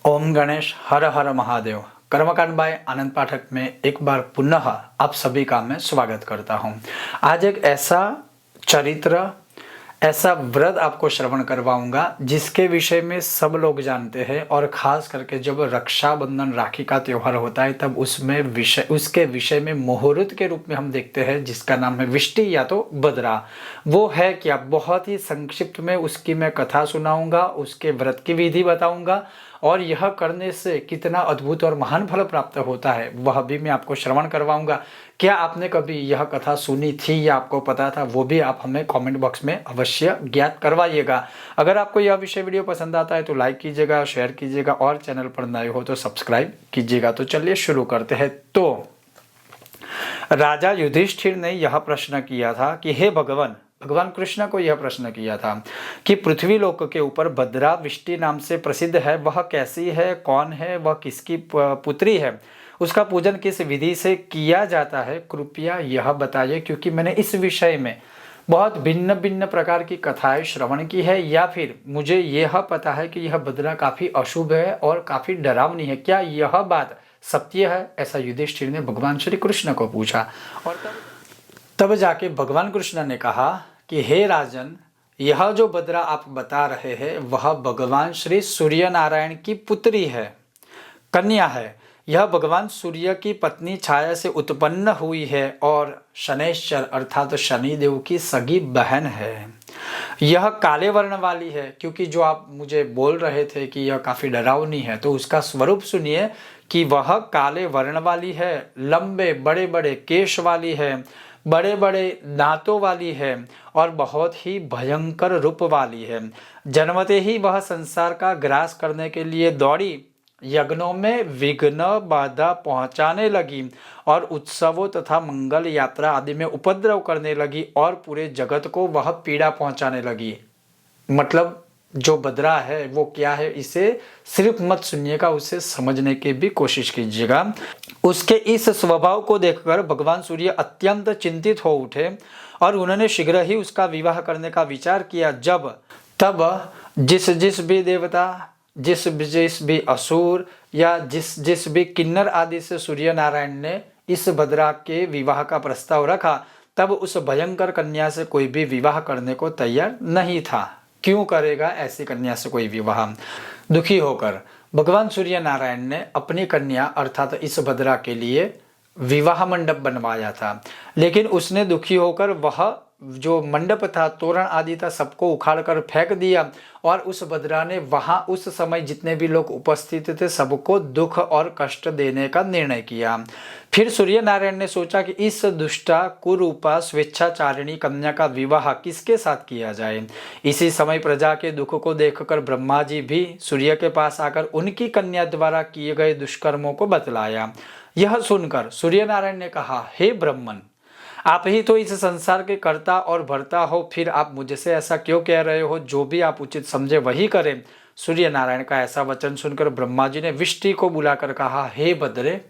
ओम गणेश हर हर महादेव। कर्मकांड बाय आनंद पाठक में एक बार पुनः आप सभी का मैं स्वागत करता हूं। आज एक ऐसा चरित्र, ऐसा व्रत आपको श्रवण करवाऊंगा जिसके विषय में सब लोग जानते हैं और खास करके जब रक्षाबंधन राखी का त्योहार होता है तब उसके विषय में मुहूर्त के रूप में हम देखते हैं जिसका नाम है विष्टि या तो बदरा। वो है क्या, बहुत ही संक्षिप्त में उसकी मैं कथा सुनाऊंगा, उसके व्रत की विधि बताऊंगा और यह करने से कितना अद्भुत और महान फल प्राप्त होता है वह भी मैं आपको श्रवण करवाऊंगा। क्या आपने कभी यह कथा सुनी थी या आपको पता था, वो भी आप हमें कमेंट बॉक्स में अवश्य ज्ञात करवाइएगा। अगर आपको यह विषय वीडियो पसंद आता है तो लाइक कीजिएगा, शेयर कीजिएगा और चैनल पर नए हो तो सब्सक्राइब कीजिएगा। तो चलिए शुरू करते हैं। तो राजा युधिष्ठिर ने यह प्रश्न किया था कि हे भगवान कृष्ण को यह प्रश्न किया था कि पृथ्वी लोक के ऊपर भद्रा विष्टि नाम से प्रसिद्ध है, वह कैसी है, कौन है, वह किसकी पुत्री है, उसका पूजन किस विधि से किया जाता है, कृपया यह बताइए। क्योंकि मैंने इस विषय में बहुत भिन्न भिन्न प्रकार की कथाएं श्रवण की है या फिर मुझे यह पता है कि यह भद्रा काफी अशुभ है और काफी डरावनी है। क्या यह बात सत्य है? ऐसा युधिष्ठिर ने भगवान श्री कृष्ण को पूछा और तब जाके भगवान कृष्ण ने कहा कि हे राजन, यह जो बदरा आप बता रहे हैं वह भगवान श्री सूर्य नारायण की पुत्री है, कन्या है। यह भगवान सूर्य की पत्नी छाया से उत्पन्न हुई है और शनैश्चर अर्थात शनिदेव की सगी बहन है। यह काले वर्ण वाली है, क्योंकि जो आप मुझे बोल रहे थे कि यह काफी डरावनी है तो उसका स्वरूप सुनिए कि वह काले वर्ण वाली है, लंबे बड़े बड़े केश वाली है, बड़े बड़े दांतों वाली है और बहुत ही भयंकर रूप वाली है। जन्मते ही वह संसार का ग्रास करने के लिए दौड़ी, यज्ञों में विघ्न बाधा पहुंचाने लगी और उत्सवों तथा मंगल यात्रा आदि में उपद्रव करने लगी और पूरे जगत को वह पीड़ा पहुंचाने लगी। मतलब जो बदरा है वो क्या है, इसे सिर्फ मत सुनिएगा, उसे समझने की भी कोशिश कीजिएगा। उसके इस स्वभाव को देखकर भगवान सूर्य अत्यंत चिंतित हो उठे और उन्होंने शीघ्र ही उसका विवाह करने का विचार किया। तब जिस भी देवता, जिस भी असुर या जिस भी किन्नर आदि से सूर्य नारायण ने इस बदरा के विवाह का प्रस्ताव रखा, तब उस भयंकर कन्या से कोई भी विवाह करने को तैयार नहीं था। क्यों करेगा ऐसी कन्या से कोई विवाह? दुखी होकर भगवान सूर्य नारायण ने अपनी कन्या अर्थात इस बदरा के लिए विवाह मंडप बनवाया था, लेकिन उसने दुखी होकर वह जो मंडप था, तोरण आदि था, सबको उखाड़ कर फेंक दिया और उस बदरा ने वहां उस समय जितने भी लोग उपस्थित थे सबको दुख और कष्ट देने का निर्णय किया। फिर सूर्य नारायण ने सोचा कि इस दुष्टा कुरूपा स्वेच्छाचारिणी कन्या का विवाह किसके साथ किया जाए। इसी समय प्रजा के दुख को देखकर ब्रह्मा जी भी सूर्य के पास आकर उनकी कन्या द्वारा किए गए दुष्कर्मों को बतलाया। यह सुनकर सूर्य नारायण ने कहा, हे ब्रह्मन, आप ही तो इस संसार के कर्ता और भर्ता हो, फिर आप मुझसे ऐसा क्यों कह रहे हो? जो भी आप उचित समझे वही करें। सूर्य नारायण का ऐसा वचन सुनकर ब्रह्मा जी ने विष्टि को बुलाकर कहा, हे बद्रे,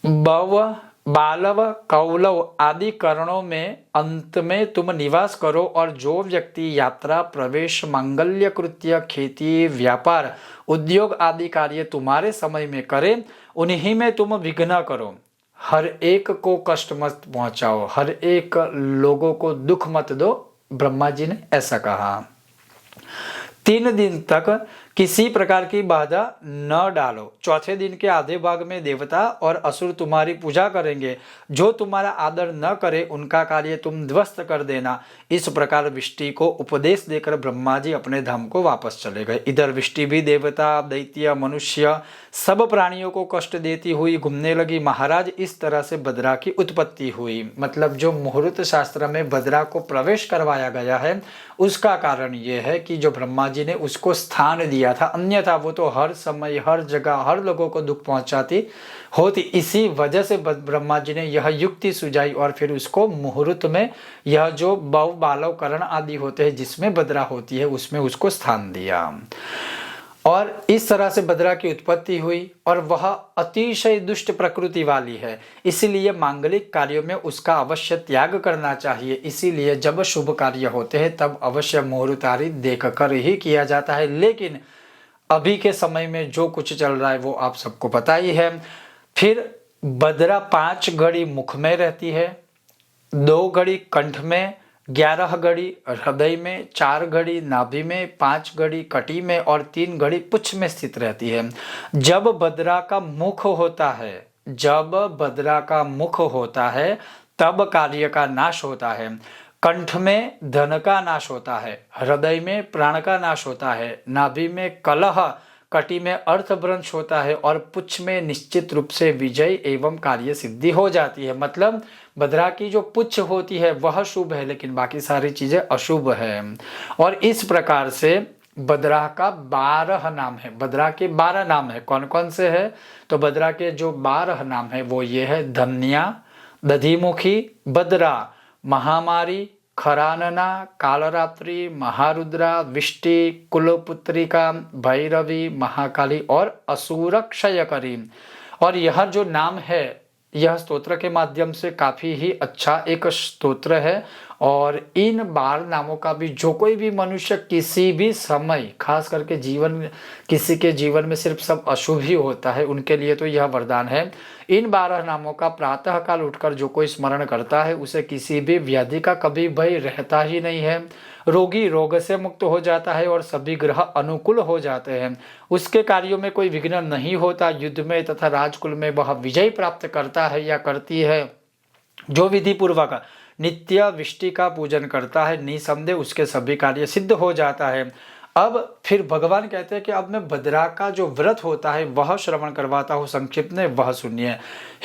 बव बालव कौलव आदि करणों में अंत में तुम निवास करो और जो व्यक्ति यात्रा, प्रवेश, मांगल्य कृत्य, खेती, व्यापार, उद्योग आदि कार्य तुम्हारे समय में करे, उन्हीं में तुम विघ्न करो। हर एक को कष्ट मत पहुंचाओ, हर एक लोगों को दुख मत दो। ब्रह्मा जी ने ऐसा कहा। 3 दिन तक किसी प्रकार की बाधा न डालो। चौथे दिन के आधे भाग में देवता और असुर तुम्हारी पूजा करेंगे। जो तुम्हारा आदर न करे उनका कार्य तुम ध्वस्त कर देना। इस प्रकार विष्टि को उपदेश देकर ब्रह्मा जी अपने धाम को वापस चले गए। इधर विष्टि भी देवता, दैत्य, मनुष्य सब प्राणियों को कष्ट देती हुई घूमने लगी। महाराज, इस तरह से बदरा की उत्पत्ति हुई। मतलब जो मुहूर्त शास्त्र में बदरा को प्रवेश करवाया गया है उसका कारण ये है कि जो ब्रह्मा जी ने उसको स्थान दिया था, अन्यथा वो तो हर समय हर जगह हर लोगों को दुख पहुंचाती होती। इसी वजह से ब्रह्मा जी ने यह युक्ति सुझाई और फिर उसको मुहूर्त में यह जो बव बालव करण आदि होते हैं जिसमें बदरा होती है उसमें उसको स्थान दिया और इस तरह से बदरा की उत्पत्ति हुई और वह अतिशय दुष्ट प्रकृति वाली है, इसीलिए मांगलिक कार्यों में उसका अवश्य त्याग करना चाहिए। इसीलिए जब शुभ कार्य होते हैं तब अवश्य मुहूर्त आदि देखकर ही किया जाता है। लेकिन अभी के समय में जो कुछ चल रहा है वो आप सबको पता ही है। फिर बदरा 5 घड़ी मुख में रहती है, 2 घड़ी कंठ में, 11 घड़ी हृदय में, 4 घड़ी नाभि में, 5 घड़ी कटी में और 3 घड़ी पुच्छ में स्थित रहती है। जब बदरा का मुख होता है, जब बदरा का मुख होता है तब कार्य का नाश होता है। कंठ में धन का नाश होता है, हृदय में प्राण का नाश होता है, नाभि में कलह, कटी में अर्थभ्रंश होता है और पुच्छ में निश्चित रूप से विजय एवं कार्य सिद्धि हो जाती है। मतलब बदरा की जो पुच्छ होती है वह शुभ है, लेकिन बाकी सारी चीजें अशुभ है। और इस प्रकार से बदरा का 12 नाम है। बदरा के 12 नाम है। कौन कौन से है? तो बदरा के जो 12 नाम है वो ये है: धन्या, दधिमुखी, बदरा, महामारी, खरानना, कालरात्रि, महारुद्रा, विष्टि, कुलपुत्रिका, भैरवी, महाकाली और असुर क्षयकरी। और यह जो नाम है यह स्तोत्र के माध्यम से काफी ही अच्छा एक स्तोत्र है। और इन 12 नामों का भी जो कोई भी मनुष्य किसी भी समय, खास करके किसी के जीवन में सिर्फ सब अशुभ ही होता है, उनके लिए तो यह वरदान है। इन 12 नामों का प्रातः काल उठकर जो कोई स्मरण करता है उसे किसी भी व्याधि का कभी भय रहता ही नहीं है। रोगी रोग से मुक्त हो जाता है और सभी ग्रह अनुकूल हो जाते हैं। उसके कार्यों में कोई विघ्न नहीं होता। युद्ध में तथा राजकुल में वह विजय प्राप्त करता है या करती है। जो विधि पूर्वक नित्य विष्टि का पूजन करता है, निसंदेह उसके सभी कार्य सिद्ध हो जाता है। अब फिर भगवान कहते हैं कि अब मैं बदरा का जो व्रत होता है वह श्रवण करवाता हूँ, संक्षिप्त में वह सुनिए।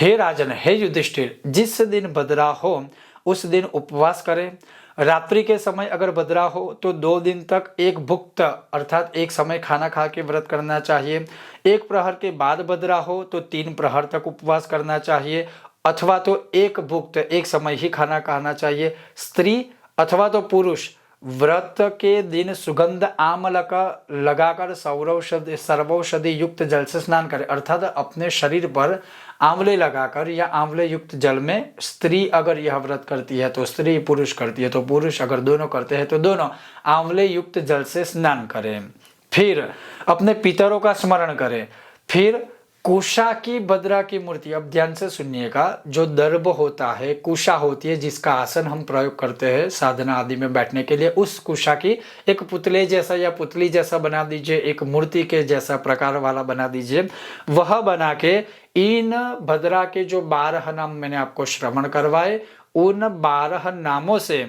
हे राजन, हे युधिष्ठिर, जिस दिन बदरा हो उस दिन उपवास करें। रात्रि के समय अगर बदरा हो तो 2 दिन तक एक भुक्त अर्थात एक समय खाना खा के व्रत करना चाहिए। 1 प्रहर के बाद बदरा हो तो 3 प्रहर तक उपवास करना चाहिए, अथवा तो एक भुक्त एक समय ही खाना खाना चाहिए। स्त्री अथवा तो पुरुष व्रत के दिन सुगंध आमलक लगाकर सर्वौषधि युक्त जल से स्नान करे, अर्थात अपने शरीर पर आंवले लगाकर या आंवले युक्त जल में। स्त्री अगर यह व्रत करती है तो स्त्री, पुरुष करती है तो पुरुष, अगर दोनों करते हैं तो दोनों आंवले युक्त जल से स्नान करें। फिर अपने पितरों का स्मरण करें। फिर कुशा की बदरा की मूर्ति, अब ध्यान से सुनिएगा, जो दर्भ होता है, कुशा होती है जिसका आसन हम प्रयोग करते हैं साधना आदि में बैठने के लिए, उस कुशा की एक पुतले जैसा या पुतली जैसा बना दीजिए, एक मूर्ति के जैसा प्रकार वाला बना दीजिए। वह बना के इन बदरा के जो 12 नाम मैंने आपको श्रवण करवाए, उन 12 नामों से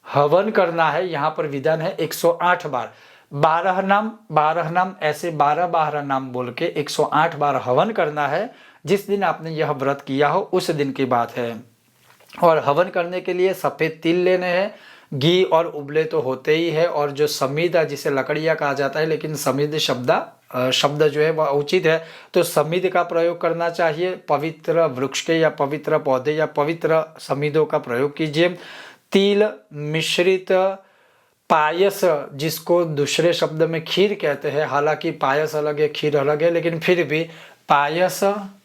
हवन करना है। यहाँ पर विधान है 108 बार। 12 नाम ऐसे 12 नाम बोल के 108 बार हवन करना है। जिस दिन आपने यह व्रत किया हो उस दिन की बात है। और हवन करने के लिए सफ़ेद तिल लेने हैं, घी और उबले तो होते ही है, और जो समीदा जिसे लकड़िया कहा जाता है, लेकिन समीद शब्द जो है वह उचित है, तो समीद का प्रयोग करना चाहिए। पवित्र वृक्ष के या पवित्र पौधे या पवित्र समीदों का प्रयोग कीजिए। तिल मिश्रित पायस, जिसको दूसरे शब्द में खीर कहते हैं, हालांकि पायस अलग है खीर अलग है, लेकिन फिर भी पायस,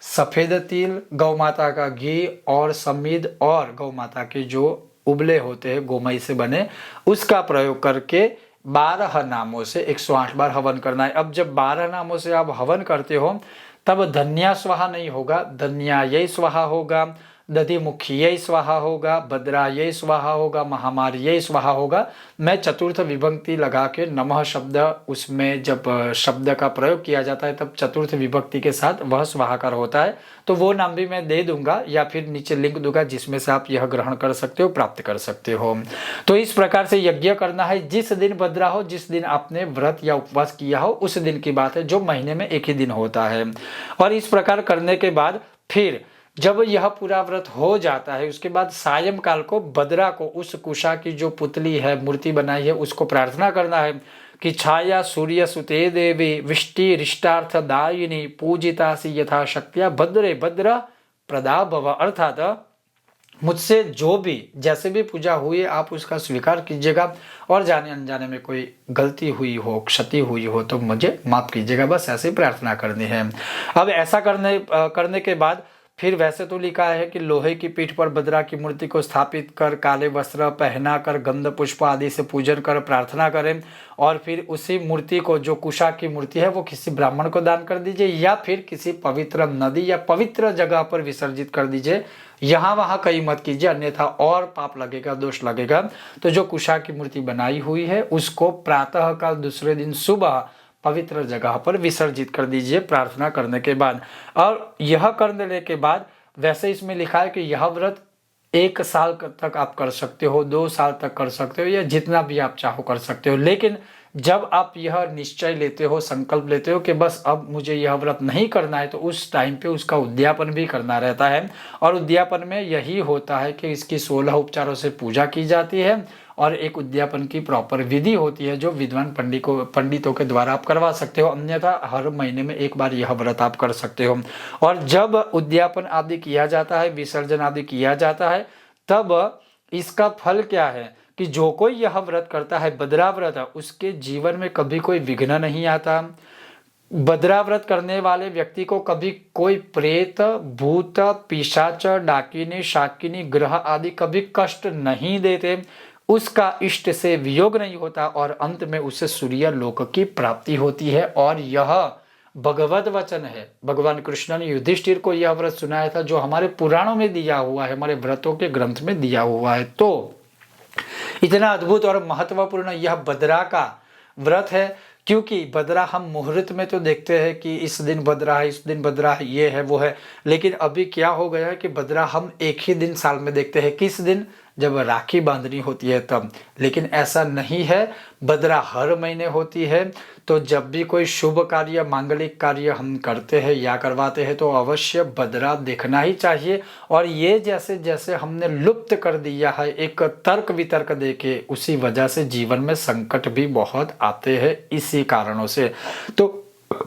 सफ़ेद तिल, गौ माता का घी और समीद और गौ माता के जो उबले होते हैं गोमय से बने, उसका प्रयोग करके 12 नामों से 108 बार हवन करना है। अब जब 12 नामों से आप हवन करते हो तब धन्या स्वाहा नहीं होगा, धन्यायै स्वाहा होगा, दधिमुखियै स्वाहा होगा, बद्रायै स्वाहा होगा, महामार्यै स्वाहा होगा। मैं चतुर्थ विभक्ति लगा के नमः शब्द, उसमें जब शब्द का प्रयोग किया जाता है तब चतुर्थ विभक्ति के साथ वह स्वाहाकार होता है, तो वो नाम भी मैं दे दूंगा या फिर नीचे लिंक दूंगा जिसमें से आप यह ग्रहण कर सकते हो, प्राप्त कर सकते हो। तो इस प्रकार से यज्ञ करना है। जिस दिन बद्रा हो, जिस दिन आपने व्रत या उपवास किया हो उस दिन की बात है, जो महीने में एक ही दिन होता है। और इस प्रकार करने के बाद फिर जब यह पूरा व्रत हो जाता है उसके बाद सायंकाल को बदरा को, उस कुशा की जो पुतली है, मूर्ति बनाई है, उसको प्रार्थना करना है कि छाया सूर्य सुते देवी विष्टि रिष्टार्थ दायिनी पूजितासी यथा शक्तिया भद्रे भद्र प्रदा भव, अर्थात मुझसे जो भी जैसे भी पूजा हुई आप उसका स्वीकार कीजिएगा, और जाने अनजाने में कोई गलती हुई हो, क्षति हुई हो तो मुझे माफ कीजिएगा, बस ऐसे प्रार्थना करनी है। अब ऐसा करने के बाद फिर वैसे तो लिखा है कि लोहे की पीठ पर बद्रा की मूर्ति को स्थापित कर काले वस्त्र पहना कर गंध पुष्प आदि से पूजन कर प्रार्थना करें और फिर उसी मूर्ति को, जो कुशा की मूर्ति है, वो किसी ब्राह्मण को दान कर दीजिए या फिर किसी पवित्र नदी या पवित्र जगह पर विसर्जित कर दीजिए। यहाँ वहाँ कहीं मत कीजिए, अन्यथा और पाप लगेगा, दोष लगेगा। तो जो कुशा की मूर्ति बनाई हुई है उसको प्रातः काल दूसरे दिन सुबह पवित्र जगह पर विसर्जित कर दीजिए प्रार्थना करने के बाद। और यह करने के बाद वैसे इसमें लिखा है कि यह व्रत 1 साल तक आप कर सकते हो, 2 साल तक कर सकते हो, या जितना भी आप चाहो कर सकते हो। लेकिन जब आप यह निश्चय लेते हो, संकल्प लेते हो कि बस अब मुझे यह व्रत नहीं करना है, तो उस टाइम पे उसका उद्यापन भी करना रहता है। और उद्यापन में यही होता है कि इसकी 16 उपचारों से पूजा की जाती है और एक उद्यापन की प्रॉपर विधि होती है जो विद्वान पंडितों के द्वारा आप करवा सकते हो। अन्यथा हर महीने में एक बार यह व्रत आप कर सकते हो। और जब उद्यापन आदि किया जाता है, विसर्जन आदि किया जाता है, तब इसका फल क्या है कि जो कोई यह व्रत करता है, बद्रा व्रत, उसके जीवन में कभी कोई विघ्न नहीं आता। बद्रा व्रत करने वाले व्यक्ति को कभी कोई प्रेत, भूत, पिशाच, डाकिनी, शाकिनी, ग्रह आदि कभी कष्ट नहीं देते, उसका इष्ट से वियोग नहीं होता और अंत में उसे सूर्य लोक की प्राप्ति होती है। और यह भगवत वचन है। भगवान कृष्ण ने युधिष्ठिर को यह व्रत सुनाया था जो हमारे पुराणों में दिया हुआ है, हमारे व्रतों के ग्रंथ में दिया हुआ है। तो इतना अद्भुत और महत्वपूर्ण यह बद्रा का व्रत है, क्योंकि बद्रा हम मुहूर्त में तो देखते हैं कि इस दिन बद्रा है, इस दिन बद्रा है, ये है वो है। लेकिन अभी क्या हो गया है कि बद्रा हम एक ही दिन साल में देखते हैं। किस दिन? जब राखी बांधनी होती है तब। लेकिन ऐसा नहीं है, बद्रा हर महीने होती है। तो जब भी कोई शुभ कार्य, मांगलिक कार्य हम करते हैं या करवाते हैं तो अवश्य बद्रा देखना ही चाहिए। और ये जैसे जैसे हमने लुप्त कर दिया है एक तर्क वितर्क देके, उसी वजह से जीवन में संकट भी बहुत आते हैं इसी कारणों से। तो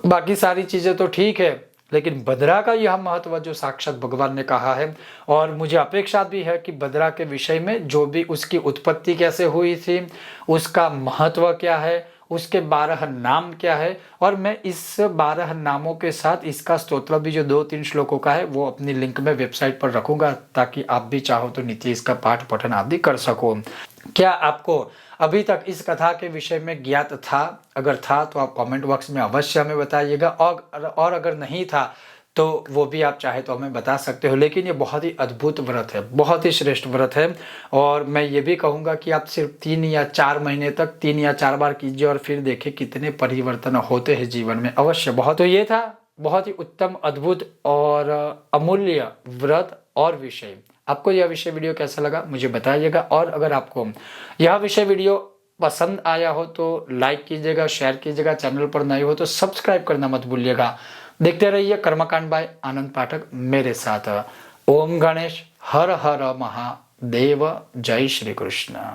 बाकी सारी चीज़ें तो ठीक है, लेकिन बद्रा का यह महत्व जो साक्षात भगवान ने कहा है, और मुझे अपेक्षा भी है कि बद्रा के विषय में जो भी उसकी उत्पत्ति कैसे हुई थी, उसका महत्व क्या है, उसके 12 नाम क्या है, और मैं इस 12 नामों के साथ इसका स्तोत्र भी जो 2-3 श्लोकों का है वो अपनी लिंक में वेबसाइट पर रखूंगा, ताकि आप भी चाहो तो नीचे इसका पाठ पठन आदि कर सको। क्या आपको अभी तक इस कथा के विषय में ज्ञात था? अगर था तो आप कमेंट बॉक्स में अवश्य हमें बताइएगा, और अगर नहीं था तो वो भी आप चाहे तो हमें बता सकते हो। लेकिन ये बहुत ही अद्भुत व्रत है, बहुत ही श्रेष्ठ व्रत है। और मैं ये भी कहूँगा कि आप सिर्फ 3 या 4 महीने तक 3 या 4 बार कीजिए और फिर देखिए कितने परिवर्तन होते हैं जीवन में, अवश्य बहुत। तो ये था बहुत ही उत्तम, अद्भुत और अमूल्य व्रत और विषय। आपको यह विषय वीडियो कैसा लगा मुझे बताइएगा, और अगर आपको यह विषय वीडियो पसंद आया हो तो लाइक कीजिएगा, शेयर कीजिएगा, चैनल पर नए हो तो सब्सक्राइब करना मत भूलिएगा। देखते रहिए कर्मकांड बाय आनंद पाठक मेरे साथ। ओम गणेश, हर हर महादेव, जय श्री कृष्ण।